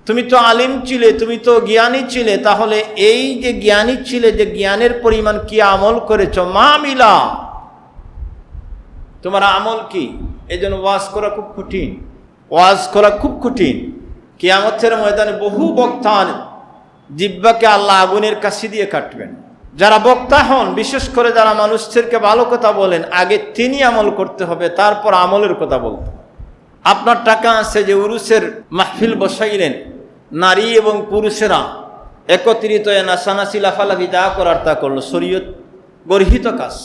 তুমি তো আলিম ছিলে, তুমি তো জ্ঞানী ছিলে, তাহলে এই যে জ্ঞানী ছিলে, যে জ্ঞানের পরিমাণ কি আমল করেছ, মা মিলা, তোমার আমল কি? এই জন্য ওয়াজ করা খুব কঠিন, ওয়াজ করা খুব কঠিন। কিয়ামতের ময়দানে বহু বক্তার জিহ্বাকে আল্লাহ আগুনের কাছি দিয়ে কাটবেন। যারা বক্তা হন, বিশেষ করে যারা মানুষদেরকে ভালো কথা বলেন, আগে তিনি আমল করতে হবে, তারপর আমলের কথা বলতে। আপনার টাকা আছে যে উরুসের মাহফিল বসাইলেন, নারী এবং পুরুষেরা একত্রিত হয়ে নাচানাচি লাফালাফি যা করার তা করলো, শরীয়ত গর্হিত কাজ।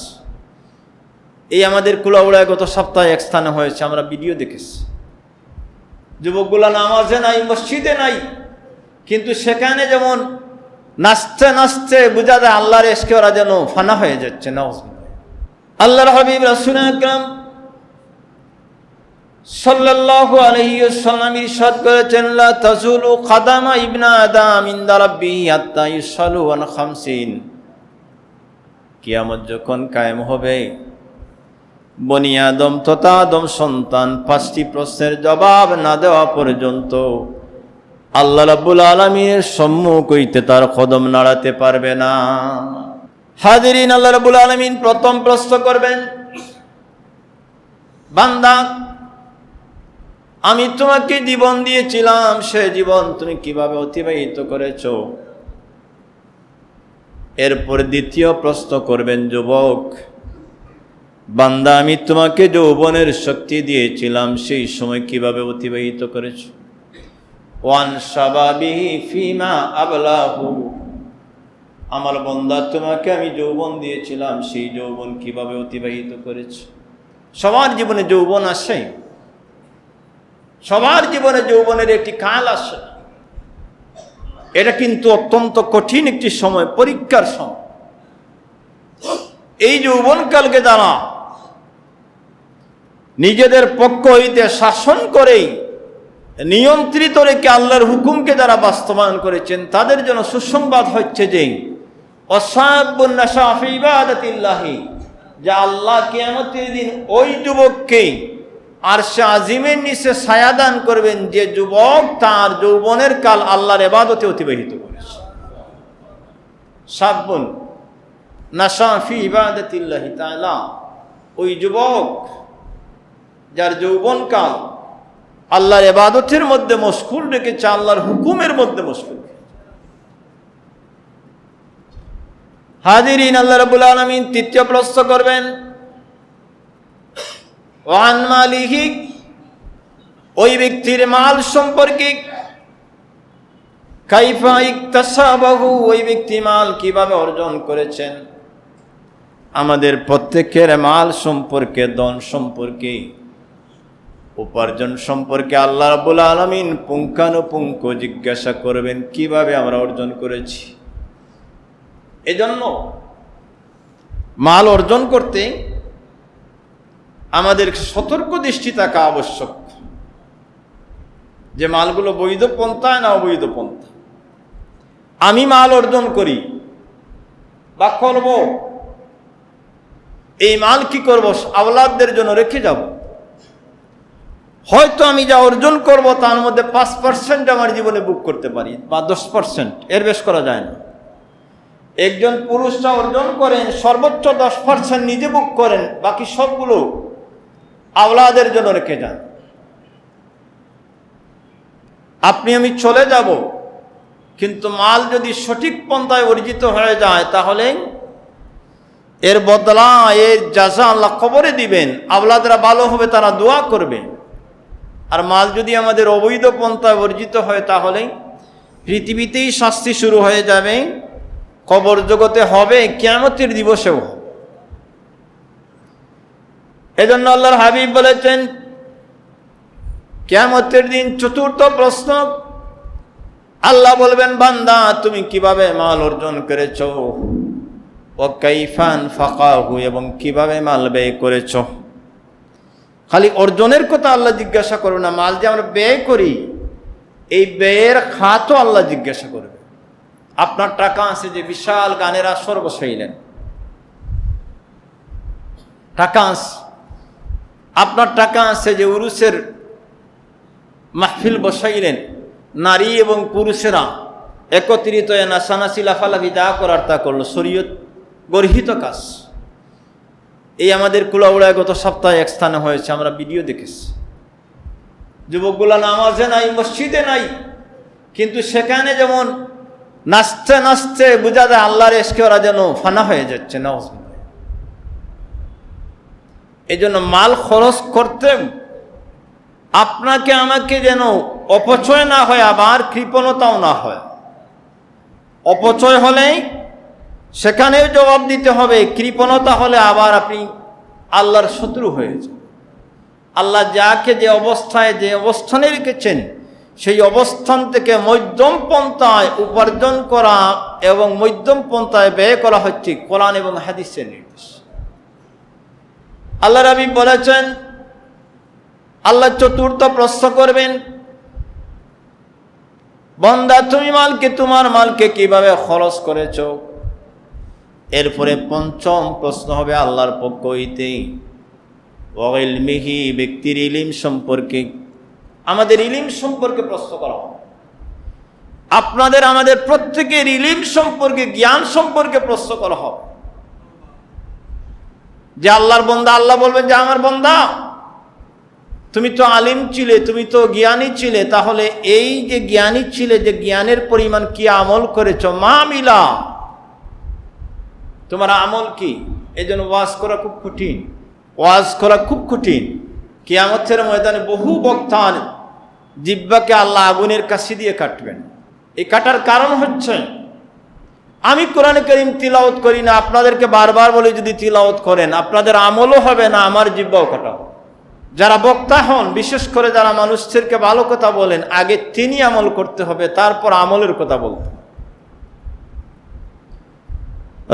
এই আমাদের কুলাউড়ায় গত সপ্তাহে এক স্থানে হয়েছে, আমরা ভিডিও দেখেছি। যুবকগুলা নামাজে নাই, মসজিদে নাই, কিন্তু সেখানে যেমন নাচতে নাচতে বোঝা যায় আল্লাহর এসকে ওরা যেন ফানা হয়ে যাচ্ছে। নাউজুবিল্লাহ। আল্লাহর হাবিব রাসূল আকরাম সাল্লাল্লাহু আলাইহি ওয়াসাল্লাম ইরশাদ করেছেন, লা তাজুলু কাদামা ইবনা আদম ইনদা রাব্বিহি হাত্তা ইউসালু আন খামসিন। কিয়ামত যখন কায়েম হবে, বনি আদম তথা আদম সন্তান 5টি প্রশ্নের জবাব না দেওয়া পর্যন্ত আল্লাহ রাব্বুল আলামিনের সম্মুখ হইতে তার কদম নাড়াতে পারবে না। হাজিরিন, আল্লাহ রাব্বুল আলামিন প্রথম প্রশ্ন করবেন, বান্দা, আমি তোমাকে জীবন দিয়েছিলাম, সে জীবন তুমি কিভাবে অতিবাহিত করেছো? এরপর দ্বিতীয় প্রশ্ন করবেন, যুবক, বান্দা, আমি তোমাকে যৌবনের শক্তি দিয়েছিলাম, সেই সময় কিভাবে অতিবাহিত করেছো? ওয়ান শাবাবিহি ফিমা আবলাহু, আমার বান্দা, তোমাকে আমি যৌবন দিয়েছিলাম, সেই যৌবন কিভাবে অতিবাহিত করেছো? সবার জীবনে যৌবন আসে, সবার জীবনে যৌবনের একটি কাল আসে। এটা কিন্তু অত্যন্ত কঠিন একটি সময়, পরীক্ষার সময়। এই যৌবনকালকে যারা নিজেদের পক্ষ হইতে শাসন করেই নিয়ন্ত্রিত রেখে আল্লাহর হুকুমকে যারা বাস্তবায়ন করেছেন, তাদের জন্য সুসংবাদ হচ্ছে যে অসাবুন নাশা ফি ইবাদাতিল্লাহি, যে আল্লাহ কিয়ামতের দিন ওই যুবককেই আরশে আজিমের নিচে ছায়া দান করবেন, যে যুবক তার যৌবনের কাল আল্লাহর ইবাদতে অতিবাহিত করেছে। সাবুন নাশা ফি ইবাদাতিল্লাহি তাআলা, ওই যুবক যার যৌবন কাল আল্লাহর ইবাদতের মধ্যে মশগুল রেখেছে, আল্লাহর হুকুমের মধ্যে মশগুল। হাজিরিন, আল্লাহ রাব্বুল আলামিন তৃতীয় প্রশ্ন করবেন, ওয়ান মালিহি, ওই ব্যক্তির মাল সম্পর্কে, কাইফা ইকতাসাবাহু, ওই ব্যক্তি মাল কিভাবে অর্জন করেছেন। আমাদের প্রত্যেকের মাল সম্পর্কে, ধন সম্পর্কে, উপার্জন সম্পর্কে আল্লাহ রাব্বুল আলামিন পুঙ্খানুপুঙ্খ জিজ্ঞাসা করবেন, কিভাবে আমরা অর্জন করেছি। এজন্য মাল অর্জন করতে আমাদের সতর্ক দৃষ্টি থাকা আবশ্যক, যে মালগুলো বৈধ পন্থায় না অবৈধ পন্থা। আমি মাল অর্জন করি বা করব, এই মাল কি করব? আওলাদদের জন্য রেখে যাব। হয়তো আমি যা অর্জন করব তার মধ্যে 5% আমার জীবনে বুক করতে পারি, বা 10%, এর বেশ করা যায় না। একজন পুরুষরা অর্জন করেন সর্বোচ্চ 10% নিজে বুক করেন, বাকি সবগুলো আওলাদের জন্য রেখে যান। আপনি আমি চলে যাব, কিন্তু মাল যদি সঠিক পন্থায় অর্জিত হয়ে যায়, তাহলে এর বদলা, এর জাযা আল্লাহ কবরে দিবেন। আওলাদরা ভালো হবে, তারা দোয়া করবে। আর মাল যদি আমাদের অবৈধ পন্থায় অর্জিত হয়, তাহলে পৃথিবীতেই শাস্তি শুরু হয়ে যাবে, কবর জগতে হবে, কিয়ামতের দিবসেও। এজন্য আল্লাহর হাবিব বলেছেন, কিয়ামতের দিন চতুর্থ প্রশ্ন, আল্লাহ বলবেন, বান্দা, তুমি কিভাবে মাল অর্জন করেছো, ও কাইফান ফাকাহু, এবং কিভাবে মাল ব্যয় করেছো। খালি অর্জনের কথা আল্লাহ জিজ্ঞাসা করবে না, মাল যে আমরা ব্যয় করি, এই ব্যয়ের খাতও আল্লাহ জিজ্ঞাসা করবে। আপনার টাকা আছে, যে বিশাল গানের আসর বসাইলেন, টাকা আছে। আপনার টাকা আছে যে উরুসের মাহফিল বসাইলেন, নারী এবং পুরুষেরা একত্রিত হয়ে নাচানাচি লাফালাফি যা করার তা করলো, শরীয়ত গর্হিত কাজ। এই আমাদের কুলাউড়ায় গত সপ্তাহে এক স্থানে হয়েছে, আমরা ভিডিও দেখেছি। যুবকগুলা নামাজে নাই, মসজিদে নাই, কিন্তু সেখানে যেমন নাচতে নাচতে বোঝা যায় আল্লাহর এসকে ওরা যেন ফানা হয়ে যাচ্ছে। না, এই জন্য মাল খরচ করতে আপনাকে আমাকে যেন অপচয় না হয়, আবার কৃপণতাও না হয়। অপচয় হলেই সেখানেও জবাব দিতে হবে, কৃপণতা হলে আবার আপনি আল্লাহর শত্রু হয়ে যান। আল্লাহ যাকে যে অবস্থায় যে অবস্থানে রেখেছেন সেই অবস্থান থেকে মধ্যম পন্থায় উপার্জন করা এবং মধ্যম পন্থায় ব্যয় করা হচ্ছে কোরআন এবং হাদিসের নির্দেশ। আল্লাহ রাবী বলেছেন, আল্লাহ চতুর্থ প্রশ্ন করবেন, বান্দা তুমি তোমার মালকে কিভাবে খরচ করেছ। এরপরে পঞ্চম প্রশ্ন হবে আল্লাহর পক্ষ হইতে, ওয়াইলমিহি, ব্যক্তির ইলিম সম্পর্কে, আমাদের ইলিম সম্পর্কে প্রশ্ন করা হবে। আপনাদের আমাদের প্রত্যেকের ইলিম সম্পর্কে, জ্ঞান সম্পর্কে প্রশ্ন করা হবে। যে আল্লাহর বান্দা, আল্লাহ বলবেন যে আমার বান্দা তুমি তো আলিম ছিলে, তুমি তো জ্ঞানী ছিলে, তাহলে এই যে জ্ঞানী ছিলে, যে জ্ঞানের পরিমাণ কি আমল করেছ, মা মিলা, তোমার আমল কি। এই জন্য ওয়াজ করা খুব কঠিন, ওয়াজ করা খুব কঠিন। কিয়ামতের ময়দানে বহু বক্তা জিহ্বাকে আল্লাহ আগুনের কাছে দিয়ে কাটবেন। এই কাটার কারণ হচ্ছে, আমি কোরআন কারীম তিলাওয়াত করি না, আপনাদেরকে বারবার বলে যদি তিলাওয়াত করেন আপনাদের আমলও হবে না, আমার জিহ্বাও কাটা হবে। যারা বক্তা হন, বিশেষ করে যারা মানুষদেরকে ভালো কথা বলেন, আগে তিনি আমল করতে হবে, তারপর আমলের কথা বলতে।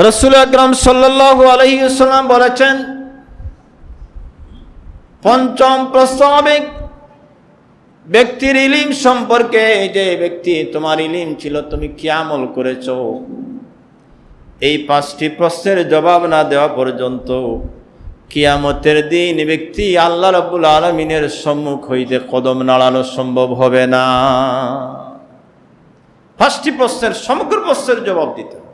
রাসূল আকরাম সাল্লাল্লাহু আলাইহি ওয়াসাল্লাম বলেছেন, পঞ্চম প্রশ্ন হবে ব্যক্তির ইলিম সম্পর্কে, যে ব্যক্তি তোমার ইলিম ছিল তুমি কি আমল করেছ। এই পাঁচটি প্রশ্নের জবাব না দেওয়া পর্যন্ত কিয়ামতের দিন ব্যক্তি আল্লাহ রাব্বুল আলামিনের সম্মুখ হইতে কদম নাড়ানো সম্ভব হবে না। পাঁচটি প্রশ্নের, সমগ্র প্রশ্নের জবাব দিতে হবে।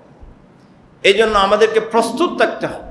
এই জন্য আমাদেরকে প্রস্তুত থাকতে হবে।